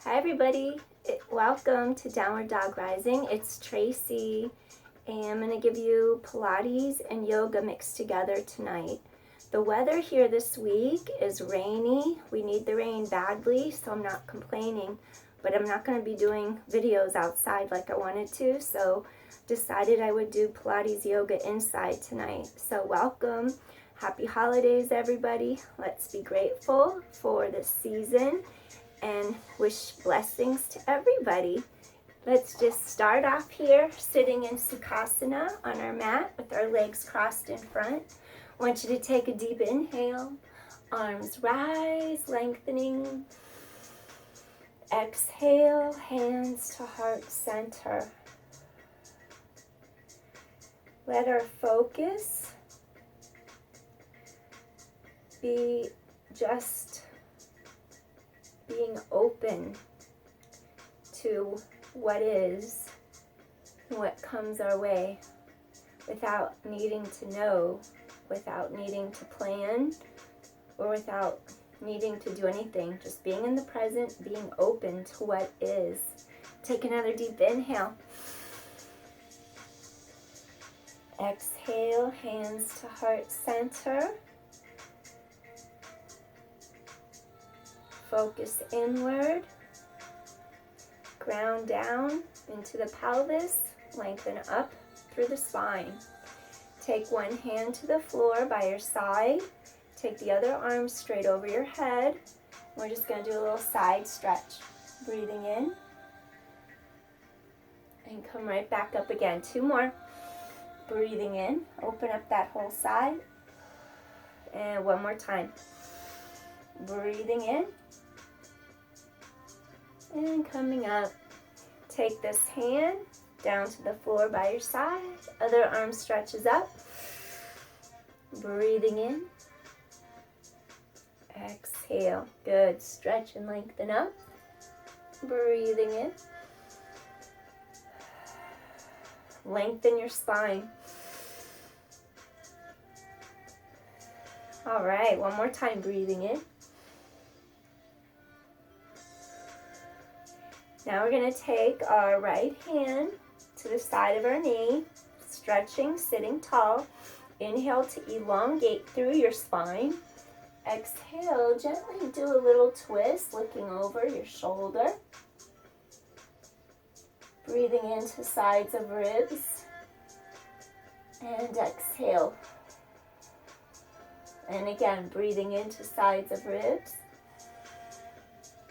Hi everybody, welcome to Downward Dog Rising. It's Tracy and I'm going to give you Pilates and yoga mixed together tonight. The weather here this week is rainy. We need the rain badly, so I'm not complaining, but I'm not going to be doing videos outside like I wanted to, so decided I would do Pilates yoga inside tonight. So welcome. Happy holidays everybody. Let's be grateful for this season and wish blessings to everybody. Let's just start off here sitting in Sukhasana on our mat with our legs crossed in front. I want you to take a deep inhale, arms rise, lengthening. Exhale, hands to heart center. Let our focus be just being open to what is, what comes our way, without needing to know, without needing to plan, or without needing to do anything. Just being in the present, being open to what is. Take another deep inhale. Exhale, hands to heart center. Focus inward, ground down into the pelvis, lengthen up through the spine. Take one hand to the floor by your side, take the other arm straight over your head. We're just going to do a little side stretch. Breathing in, and come right back up again. Two more. Breathing in, open up that whole side, and one more time. Breathing in, and coming up. Take this hand down to the floor by your side. Other arm stretches up. Breathing in. Exhale. Good. Stretch and lengthen up. Breathing in. Lengthen your spine. All right. One more time. Breathing in. Now we're going to take our right hand to the side of our knee, stretching, sitting tall. Inhale to elongate through your spine. Exhale, gently do a little twist, looking over your shoulder. Breathing into sides of ribs. And exhale. And again, breathing into sides of ribs.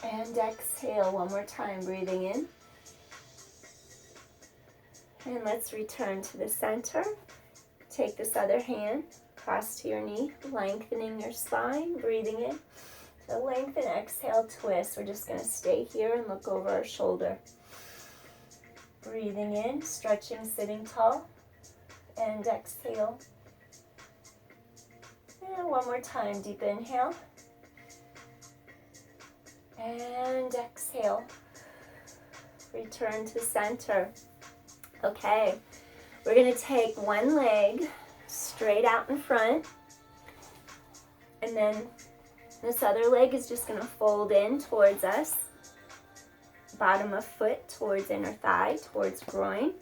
And exhale one more time, breathing in. And let's return to the center. Take this other hand, cross to your knee, lengthening your spine, breathing in. So lengthen, exhale, twist. We're just going to stay here and look over our shoulder. Breathing in, stretching, sitting tall. And exhale. And one more time, deep inhale. And exhale. Return to center. Okay, we're going to take one leg straight out in front. And then this other leg is just going to fold in towards us. Bottom of foot towards inner thigh, towards groin.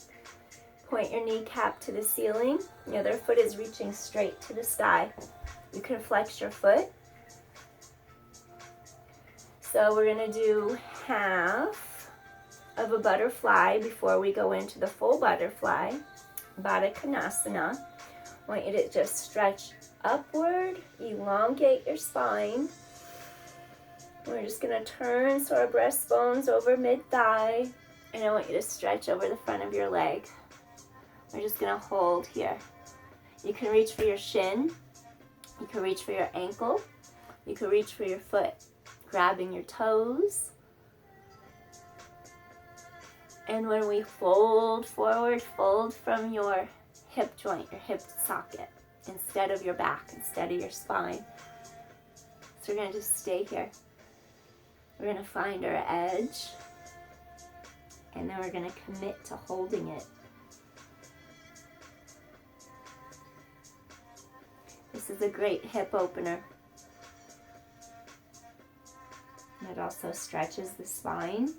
Point your kneecap to the ceiling. The other foot is reaching straight to the sky. You can flex your foot. So we're going to do half of a butterfly before we go into the full butterfly, Baddha Konasana. I want you to just stretch upward, elongate your spine. We're just going to turn so our breastbone's over mid-thigh, and I want you to stretch over the front of your leg. We're just going to hold here. You can reach for your shin, you can reach for your ankle, you can reach for your foot. Grabbing your toes. And when we fold forward, fold from your hip joint, your hip socket, instead of your back, instead of your spine. So we're going to just stay here. We're going to find our edge. And then we're going to commit to holding it. This is a great hip opener. It also stretches the spine.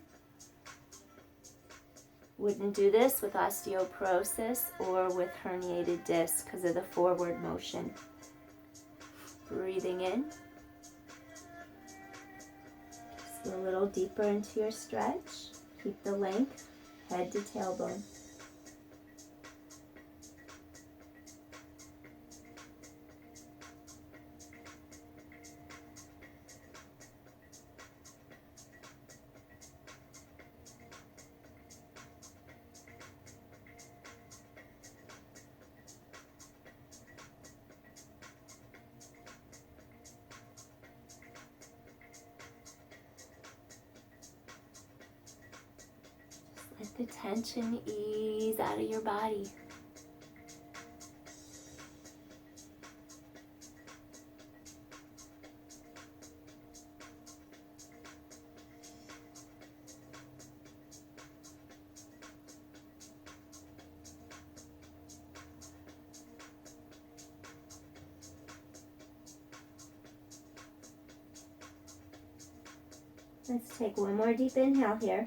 Wouldn't do this with osteoporosis or with herniated disc because of the forward motion. Breathing in. Just go a little deeper into your stretch. Keep the length, head to tailbone. Let the tension ease out of your body. Let's take one more deep inhale here.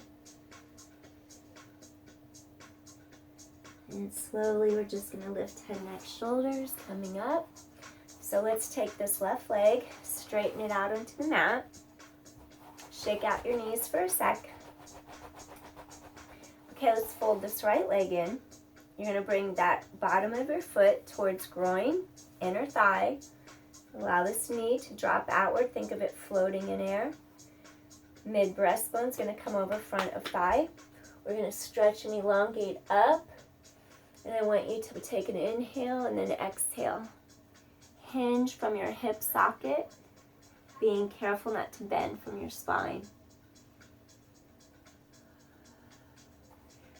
And slowly we're just going to lift head, neck, shoulders, coming up. So let's take this left leg, straighten it out onto the mat. Shake out your knees for a sec. Okay, let's fold this right leg in. You're going to bring that bottom of your foot towards groin, inner thigh. Allow this knee to drop outward. Think of it floating in air. Mid breastbone is going to come over front of thigh. We're going to stretch and elongate up. And I want you to take an inhale and then exhale. Hinge from your hip socket, being careful not to bend from your spine.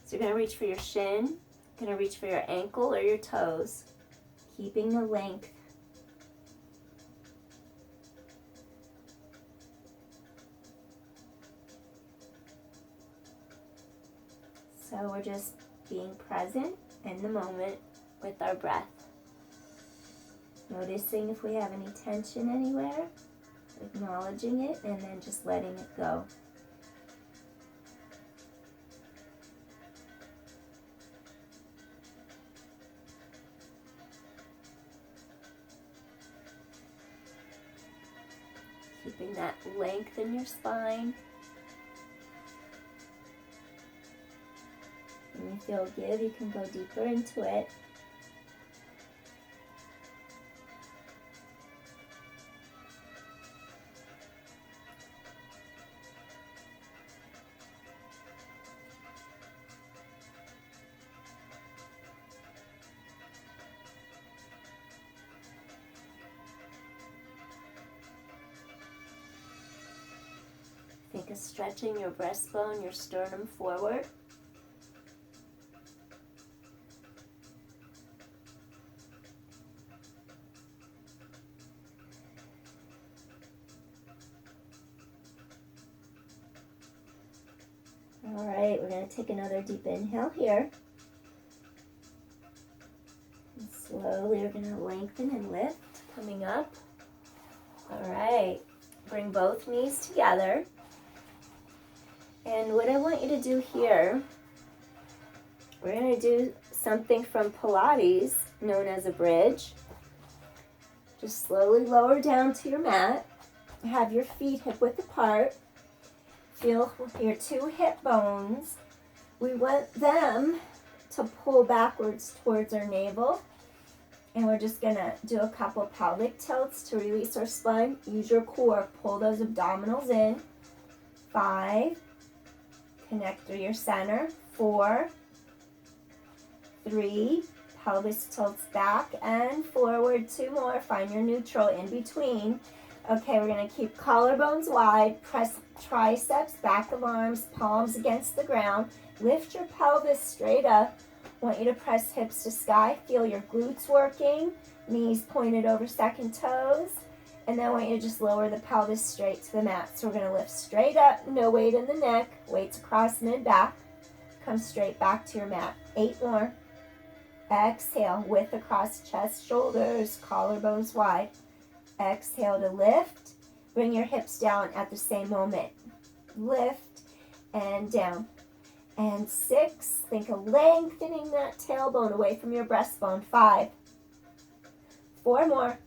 So you're going to reach for your shin, going to reach for your ankle or your toes, keeping the length. So we're just being present in the moment with our breath. Noticing if we have any tension anywhere, acknowledging it, and then just letting it go. Keeping that length in your spine. When you feel good, you can go deeper into it. Think of stretching your breastbone, your sternum forward. All right, we're going to take another deep inhale here. And slowly we're going to lengthen and lift, coming up. All right, bring both knees together. And what I want you to do here, we're going to do something from Pilates known as a bridge. Just slowly lower down to your mat. Have your feet hip-width apart. Feel your two hip bones. We want them to pull backwards towards our navel. And we're just going to do a couple pelvic tilts to release our spine. Use your core. Pull those abdominals in. 5. Connect through your center. 4. 3. Pelvis tilts back and forward. 2 more. Find your neutral in between. Okay, we're going to keep collarbones wide. Press triceps, back of arms, palms against the ground. Lift your pelvis straight up. I want you to press hips to sky. Feel your glutes working. Knees pointed over second toes. And then I want you to just lower the pelvis straight to the mat. So we're going to lift straight up, no weight in the neck. Weights across mid-back. Come straight back to your mat. 8 more. Exhale, width across chest, shoulders, collarbones wide. Exhale to lift. Bring your hips down at the same moment. Lift and down. And 6, think of lengthening that tailbone away from your breastbone. 5, 4 more.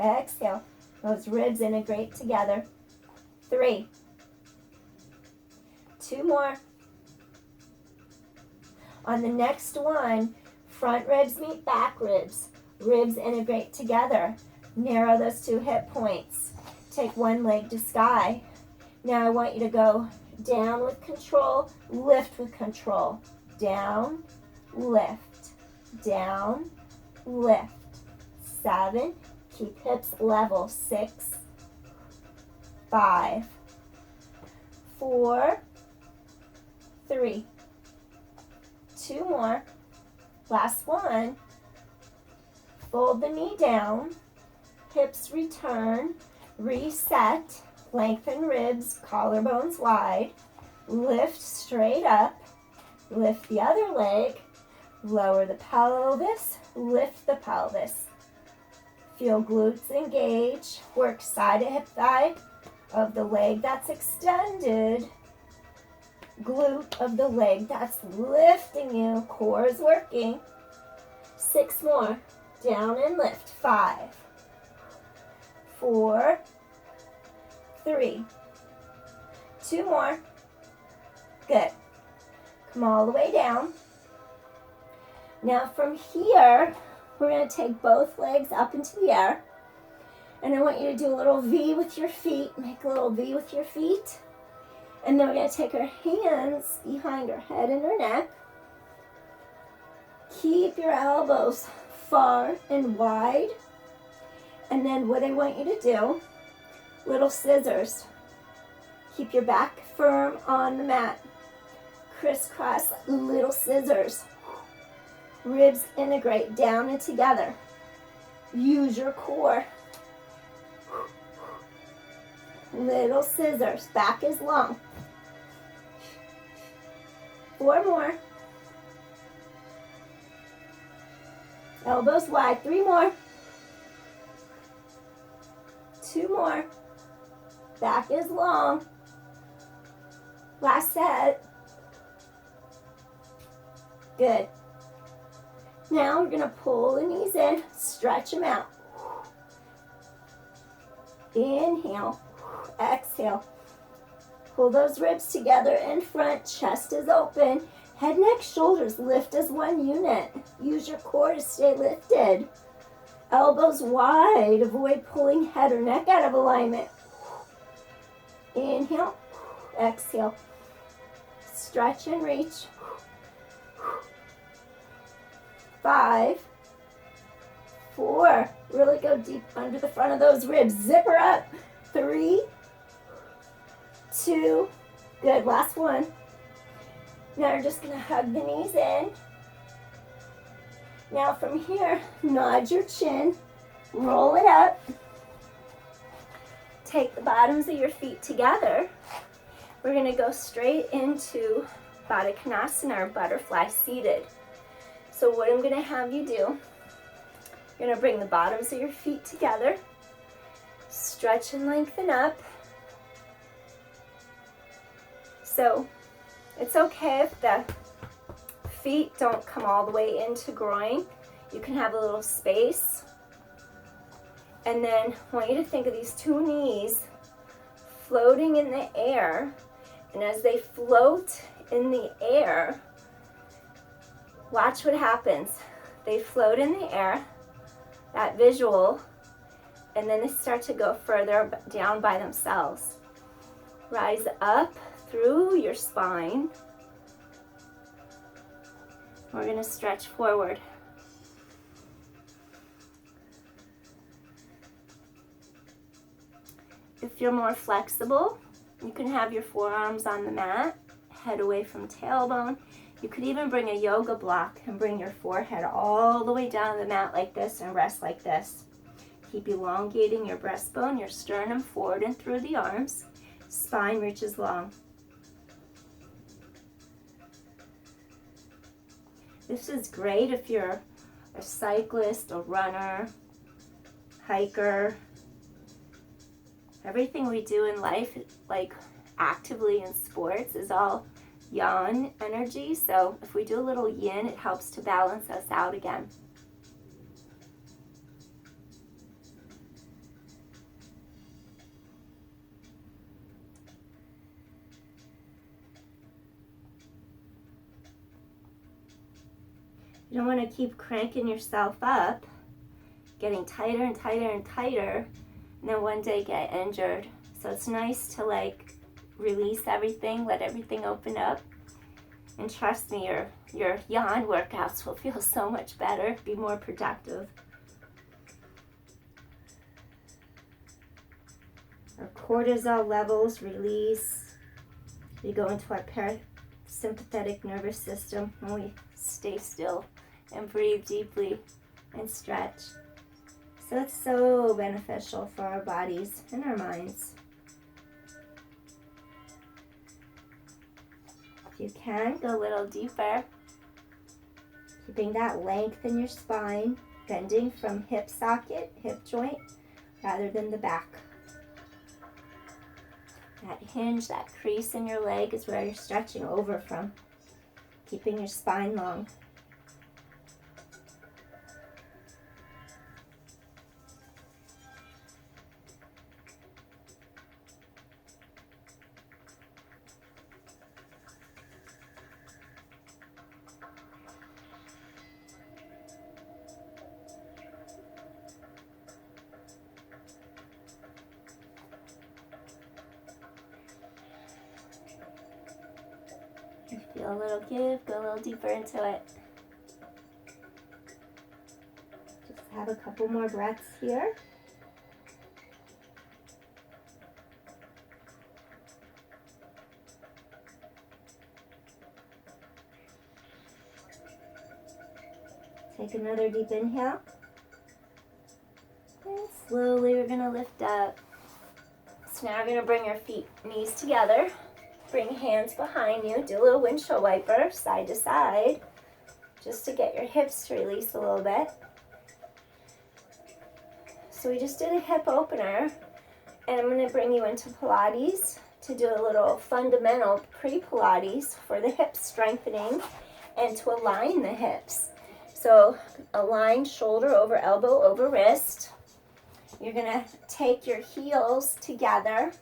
Exhale. Those ribs integrate together. 3, 2 more. On the next one, front ribs meet back ribs. Ribs integrate together. Narrow those 2 hip points. Take one leg to sky. Now I want you to go down with control, lift with control. Down, lift, down, lift. 7, keep hips level. 6, 5, 4, 3, 2 more. Last one. Fold the knee down, hips return, reset, lengthen ribs, collarbones wide, lift straight up, lift the other leg, lower the pelvis, lift the pelvis. Feel glutes engage, work side of hip thigh of the leg that's extended, glute of the leg that's lifting you, core is working. 6 more. Down and lift. 5, 4, 3, 2 more. Good. Come all the way down. Now from here, we're going to take both legs up into the air. And I want you to do a little V with your feet. Make a little V with your feet. And then we're going to take our hands behind our head and our neck. Keep your elbows far and wide. And then what I want you to do, little scissors. Keep your back firm on the mat. Crisscross little scissors. Ribs integrate down and together. Use your core. Little scissors. Back is long. 4 more. Elbows wide. 3 more. 2 more. Back is long. Last set. Good. Now we're going to pull the knees in, stretch them out. Inhale, exhale. Pull those ribs together in front, chest is open. Head, neck, shoulders lift as one unit. Use your core to stay lifted. Elbows wide, avoid pulling head or neck out of alignment. Inhale, exhale. Stretch and reach. 5, 4, really go deep under the front of those ribs. Zipper up. 3, 2, good. Last one. Now we're just going to hug the knees in. Now from here, nod your chin, roll it up. Take the bottoms of your feet together. We're going to go straight into Baddha Konasana, or butterfly seated. So what I'm going to have you do, you're going to bring the bottoms of your feet together, stretch and lengthen up. So it's okay if the feet don't come all the way into groin. You can have a little space. And then I want you to think of these 2 knees floating in the air. And as they float in the air, watch what happens. They float in the air, that visual, and then they start to go further down by themselves. Rise up through your spine. We're going to stretch forward. If you're more flexible, you can have your forearms on the mat, head away from tailbone. You could even bring a yoga block and bring your forehead all the way down the mat like this and rest like this. Keep elongating your breastbone, your sternum forward and through the arms. Spine reaches long. This is great if you're a cyclist, a runner, hiker. Everything we do in life, like actively in sports, is all yang energy. So if we do a little yin, it helps to balance us out again. You don't want to keep cranking yourself up, getting tighter and tighter and tighter, and then one day get injured. So it's nice to like release everything, let everything open up. And trust me, your yang workouts will feel so much better, be more productive. Our cortisol levels release. We go into our parasympathetic nervous system when we stay still and breathe deeply and stretch. So it's so beneficial for our bodies and our minds. If you can, go a little deeper, keeping that length in your spine, bending from hip socket, hip joint, rather than the back. That hinge, that crease in your leg is where you're stretching over from, keeping your spine long. Feel a little give, go a little deeper into it. Just have a couple more breaths here. Take another deep inhale. And slowly we're going to lift up. So now we're going to bring your knees together. Bring hands behind you. Do a little windshield wiper, side to side, just to get your hips to release a little bit. So we just did a hip opener, and I'm going to bring you into Pilates to do a little fundamental pre-Pilates for the hip strengthening and to align the hips. So align shoulder over elbow over wrist. You're going to take your heels together,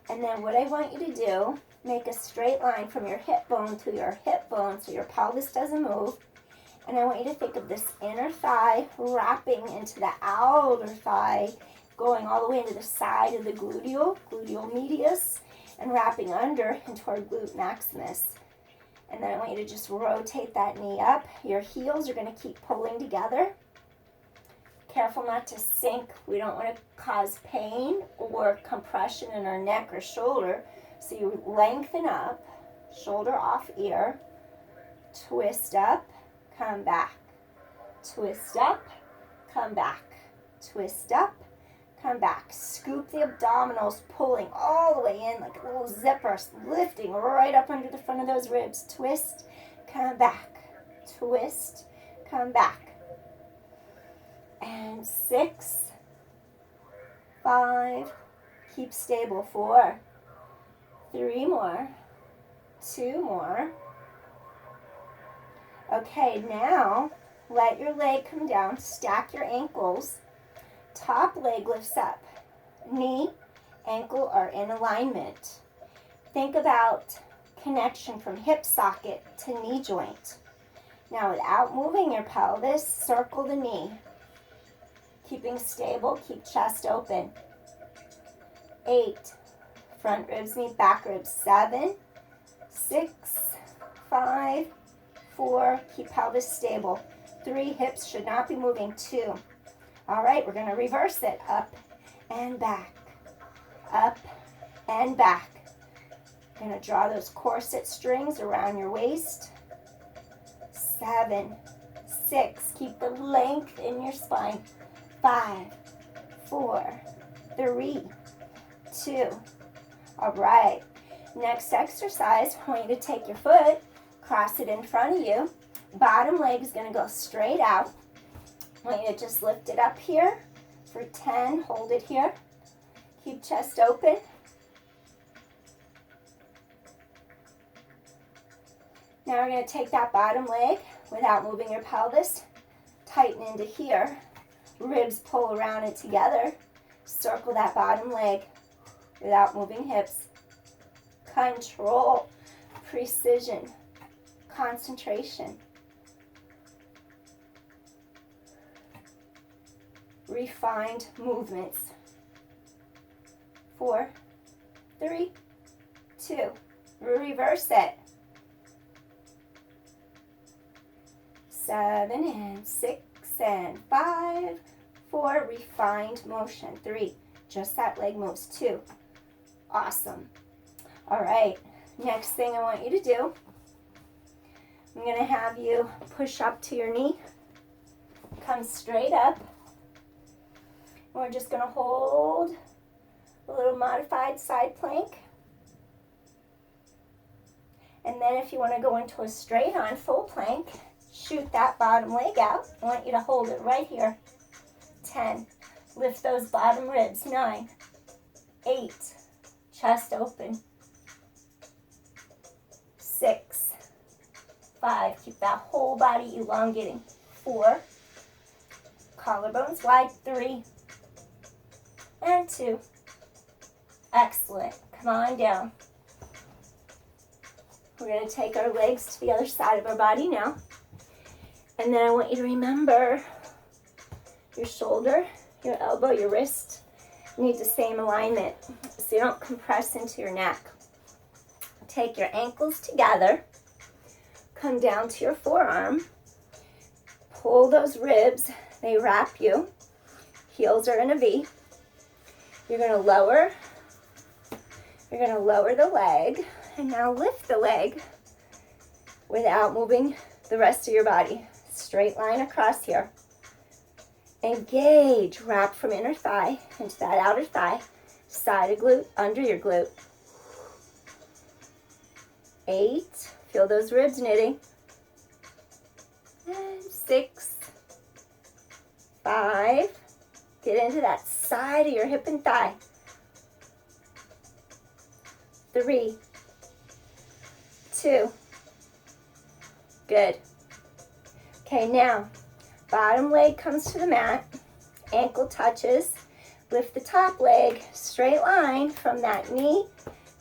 and then what I want you to do, make a straight line from your hip bone to your hip bone so your pelvis doesn't move. And I want you to think of this inner thigh wrapping into the outer thigh, going all the way into the side of the gluteal medius, and wrapping under into our glute maximus. And then I want you to just rotate that knee up. Your heels are going to keep pulling together. Careful not to sink. We don't want to cause pain or compression in our neck or shoulder. So you lengthen up, shoulder off ear, twist up, come back, twist up, come back, twist up, come back. Scoop the abdominals, pulling all the way in like a little zipper, lifting right up under the front of those ribs. Twist, come back, twist, come back. And 6, 5, keep stable, 4, 3 more, 2 more. Okay, now let your leg come down, stack your ankles, top leg lifts up, knee, ankle are in alignment. Think about connection from hip socket to knee joint. Now without moving your pelvis, circle the knee. Keeping stable, keep chest open. 8, front ribs meet back ribs. 7, 6, 5, 4, keep pelvis stable. 3, hips should not be moving. 2. All right, we're going to reverse it. Up and back. Up and back. You're going to draw those corset strings around your waist. 7, 6, keep the length in your spine. 5, 4, 3, 2. All right. Next exercise, I want you to take your foot, cross it in front of you. Bottom leg is going to go straight out. I want you to just lift it up here for 10. Hold it here. Keep chest open. Now we're going to take that bottom leg without moving your pelvis, tighten into here, ribs pull around it together, circle that bottom leg without moving hips. Control, precision, concentration. Refined movements. 4, 3, 2. Reverse it. 7 and 6 and 5, 4. Refined motion. 3. Just that leg moves. 2. Awesome. All right. Next thing I want you to do, I'm going to have you push up to your knee. Come straight up. We're just going to hold a little modified side plank. And then if you want to go into a straight on full plank, shoot that bottom leg out. I want you to hold it right here. 10. Lift those bottom ribs. 9, 8. Chest open. 6, 5. Keep that whole body elongating. 4. Collarbones wide. 3. And 2. Excellent. Come on down. We're going to take our legs to the other side of our body now. And then I want you to remember your shoulder, your elbow, your wrist need the same alignment so you don't compress into your neck. Take your ankles together. Come down to your forearm. Pull those ribs. They wrap you. Heels are in a V. You're going to lower the leg, and now lift the leg without moving the rest of your body. Straight line across here. Engage, wrap from inner thigh into that outer thigh, side of glute, under your glute. 8, feel those ribs knitting. And 6, 5, get into that side of your hip and thigh. 3, 2, good. Okay, now, bottom leg comes to the mat, ankle touches, lift the top leg, straight line from that knee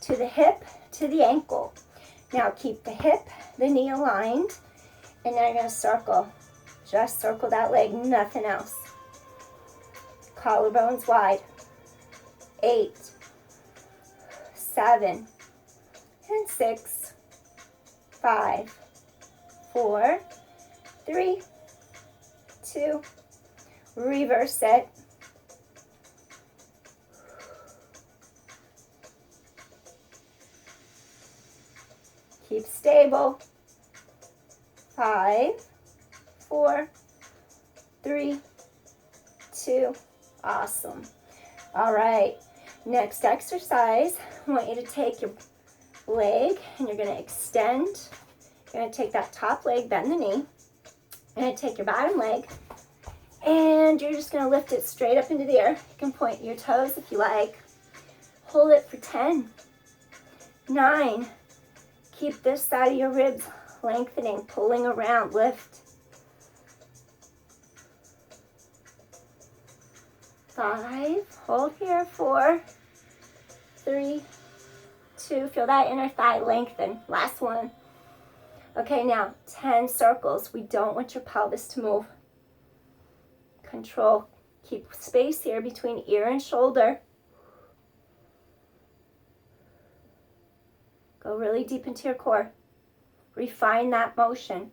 to the hip to the ankle. Now keep the hip, the knee aligned, and now you're going to circle. Just circle that leg, nothing else. Collarbones wide. 8, 7, and 6, 5, 4, 3, 2, reverse it. Keep stable. 5, 4, 3, 2, awesome. All right, next exercise, I want you to take your leg and you're going to extend. You're going to take that top leg, bend the knee. You're going to take your bottom leg and you're just going to lift it straight up into the air. You can point your toes if you like. Hold it for 10, 9. Keep this side of your ribs lengthening, pulling around, lift. 5, hold here, 4, 3, 2, feel that inner thigh lengthen. Last one. Okay, now 10 circles. We don't want your pelvis to move. Control. Keep space here between ear and shoulder. Go really deep into your core. Refine that motion.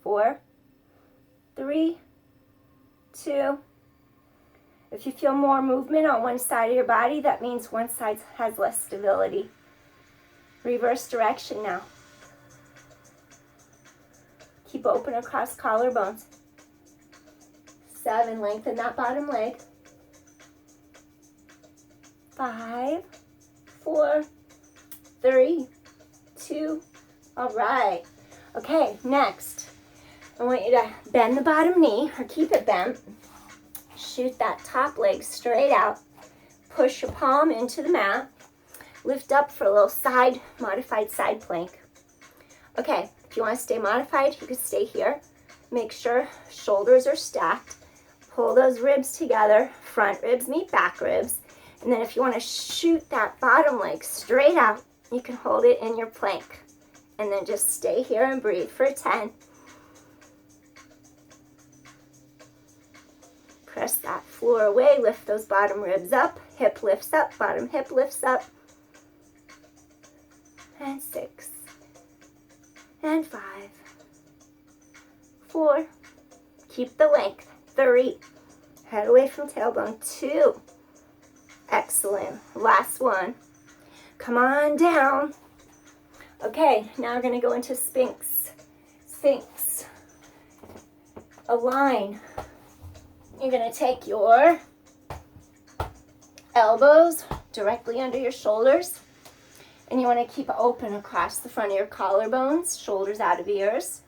4, 3, 2. If you feel more movement on one side of your body, that means one side has less stability. Reverse direction now. Keep open across collarbones. 7, lengthen that bottom leg. 5, 4, 3, 2, all right. Okay, next, I want you to bend the bottom knee, or keep it bent. shoot that top leg straight out. Push your palm into the mat. Lift up for a little modified side plank. Okay, if you want to stay modified, you can stay here. Make sure shoulders are stacked. Pull those ribs together. Front ribs meet back ribs. And then if you want to shoot that bottom leg straight out, you can hold it in your plank. And then just stay here and breathe for 10. Press that floor away. Lift those bottom ribs up. Hip lifts up. Bottom hip lifts up. And 6. And 5. 4. Keep the length. 3. Head away from tailbone. 2. Excellent. Last one. Come on down. Okay, now we're going to go into Sphinx. Sphinx. Align. You're going to take your elbows directly under your shoulders. And you want to keep open across the front of your collarbones, shoulders out of ears.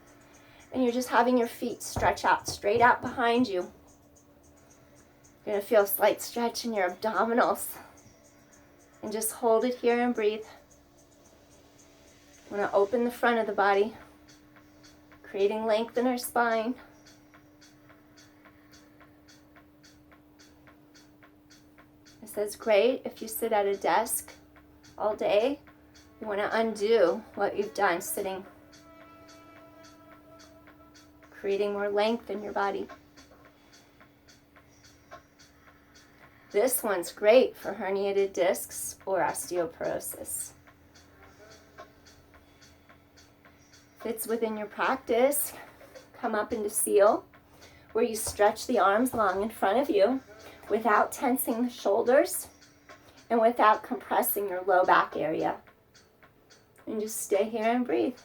And you're just having your feet stretch out, straight out behind you. You're going to feel a slight stretch in your abdominals. And just hold it here and breathe. You want to open the front of the body, creating length in our spine. This is great if you sit at a desk all day. You want to undo what you've done sitting, creating more length in your body. This one's great for herniated discs or osteoporosis. Fits within your practice. Come up into seal, where you stretch the arms long in front of you without tensing the shoulders and without compressing your low back area. And just stay here and breathe.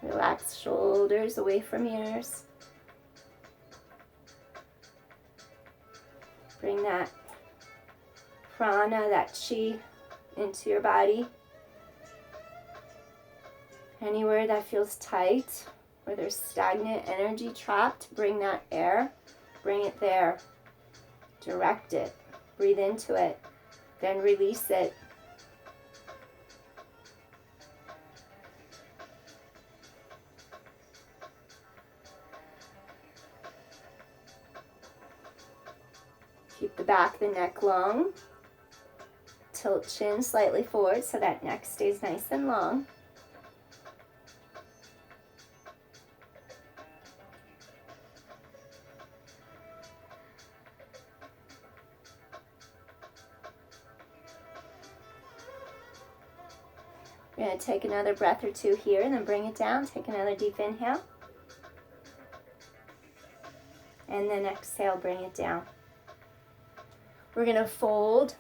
Relax shoulders away from ears. Bring that prana, that chi, into your body. Anywhere that feels tight, where there's stagnant energy trapped, bring that air, bring it there. Direct it. Breathe into it. Then release it. Keep the back of the neck long. Tilt chin slightly forward so that neck stays nice and long. We're going to take another breath or two here and then bring it down. Take another deep inhale. And then exhale, bring it down. We're going to fold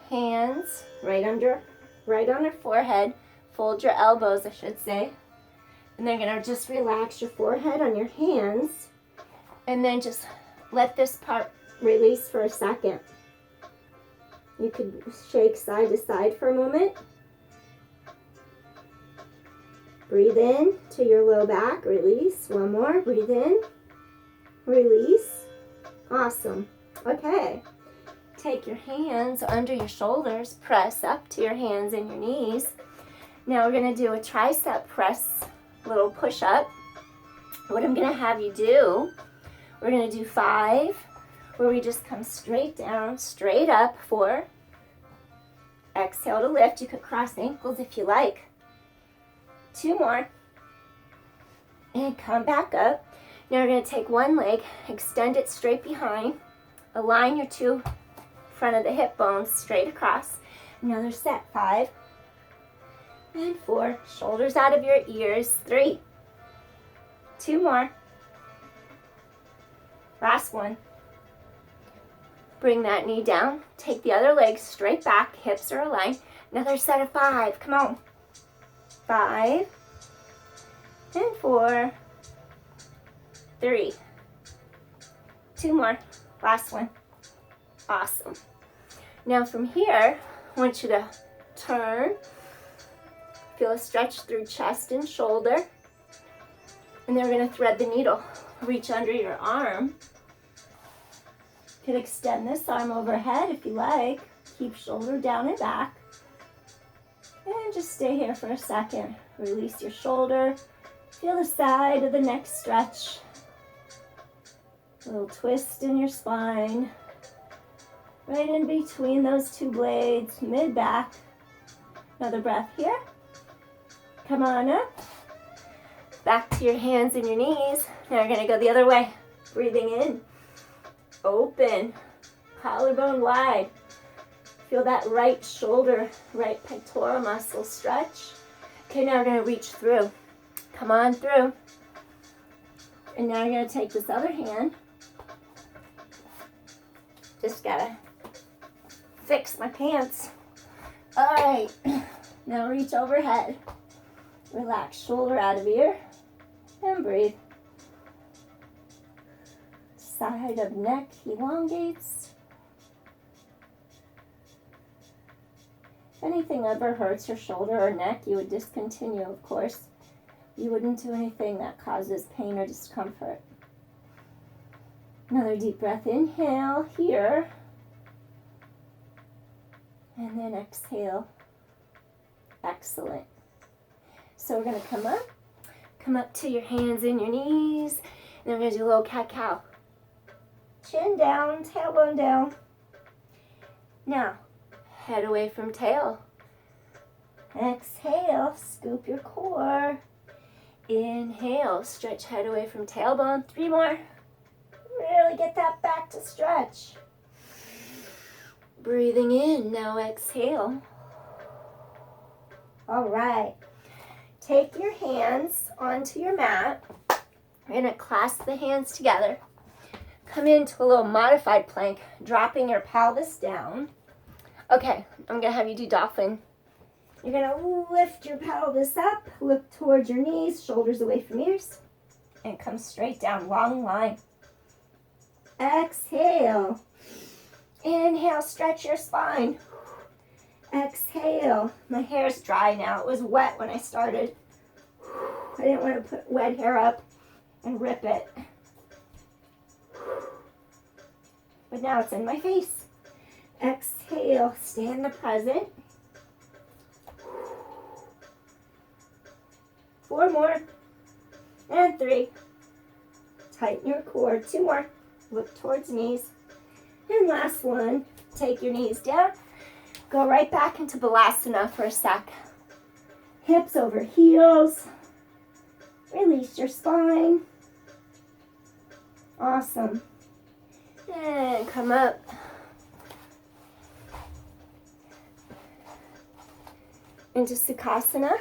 hands right on your forehead. Fold your elbows, I should say. And then you're going to just relax your forehead on your hands. And then just let this part release for a second. You could shake side to side for a moment. Breathe in to your low back, release. One more, breathe in, release. Awesome. Okay. Take your hands under your shoulders, press up to your hands and your knees. Now we're going to do a tricep press, little push up. What I'm going to have you do, we're going to do 5, where we just come straight down, straight up. 4. Exhale to lift. You could cross ankles if you like. 2 more. And come back up. Now we're going to take one leg, extend it straight behind, align your 2 front of the hip bones straight across. Another set. 5 and 4. Shoulders out of your ears. 3. 2 more. Last one. Bring that knee down. Take the other leg straight back. Hips are aligned. Another set of 5. Come on. 5 and 4. 3. 2 more. Last one. Awesome. Now from here, I want you to turn Feel a stretch through chest and shoulder. And then we're going to thread the needle. Reach under your arm. You could extend this arm overhead if you like. Keep shoulder down and back. And just stay here for a second. Release your shoulder. Feel the side of the neck stretch. A little twist in your spine. Right in between those two blades, mid-back. Another breath here. Come on up. Back to your hands and your knees. Now we're going to go the other way. Breathing in. Open. Collarbone wide. Feel that right shoulder, right pectoral muscle stretch. Okay, now we're going to reach through. Come on through. And now you're going to take this other hand. Just got to fix my pants. All right. Now reach overhead. Relax shoulder out of ear. And breathe. Side of neck elongates. If anything ever hurts your shoulder or neck, you would discontinue, of course. You wouldn't do anything that causes pain or discomfort. Another deep breath. Inhale here. And then exhale. Excellent. So we're going to come up to your hands and your knees. And then we're going to do a little cat-cow. Chin down, tailbone down. Now, head away from tail. Exhale, scoop your core. Inhale, stretch head away from tailbone. 3 more. Really get that back to stretch. Breathing in, now exhale. All right. Take your hands onto your mat. We're going to clasp the hands together. Come into a little modified plank, dropping your pelvis down. Okay, I'm going to have you do Dolphin. You're going to lift your pelvis up, look towards your knees, shoulders away from ears, and come straight down, long line. Exhale. Inhale, stretch your spine. Exhale. My hair's dry now. It was wet when I started. I didn't want to put wet hair up and rip it. But now it's in my face. Exhale, stay in the present. 4 more. And 3. Tighten your core. 2 more. Look towards knees. And last one, take your knees down. Go right back into Balasana for a sec. Hips over heels. Release your spine. Awesome. And come up. Into Sukhasana.